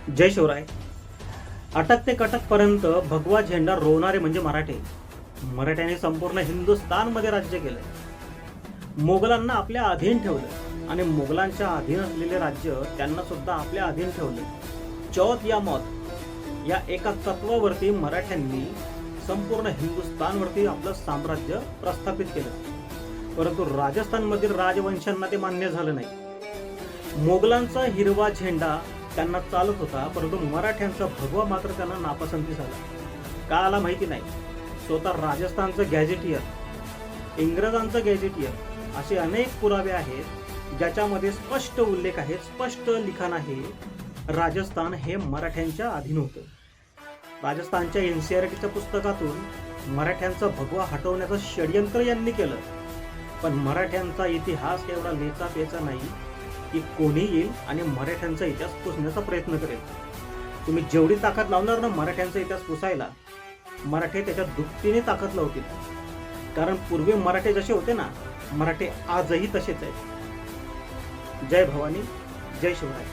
जय शिवराय. अटक ते कटकपर्यंत भगवा झेंडा रोवणारे म्हणजे मराठे. मराठ्यांनी संपूर्ण हिंदुस्थानमध्ये राज्य केलं. मोगलांना आपल्या अधीन ठेवलं आणि मोगलांच्या अधीन असलेले राज्य त्यांना सुद्धा आपल्या अधीन ठेवले. चौथ या मौत या एका तत्वावरती मराठ्यांनी संपूर्ण हिंदुस्थानवरती आपलं साम्राज्य प्रस्थापित केलं. परंतु राजस्थानमधील राजवंशांना ते मान्य झालं नाही. मोगलांचा हिरवा झेंडा त्यांना चालत होता, परंतु मराठ्यांचा भगवा मात्र त्यांना नापसंती झाला. का आला माहिती नाही. स्वतः राजस्थानचं गॅझेटियर, इंग्रजांचं गॅझेटियर असे अनेक पुरावे आहेत ज्याच्यामध्ये स्पष्ट उल्लेख आहे, स्पष्ट लिखाण आहे, राजस्थान हे मराठ्यांच्या अधीन होतं. राजस्थानच्या एनसीईआरटीच्या पुस्तकातून मराठ्यांचा भगवा हटवण्याचं षडयंत्र यांनी केलं. पण मराठ्यांचा इतिहास एवढा लेचा पेचा नाही की कोणी येईल आणि मराठ्यांचा इतिहास पुसण्याचा प्रयत्न करेल. तुम्ही जेवढी ताकद लावणार ना मराठ्यांचा इतिहास पुसायला, मराठे त्याच्या दुपटीने ताकद लावतील. कारण पूर्वी मराठे जसे होते ना, मराठे आजही तसेच आहेत. जय भवानी, जय शिवराय.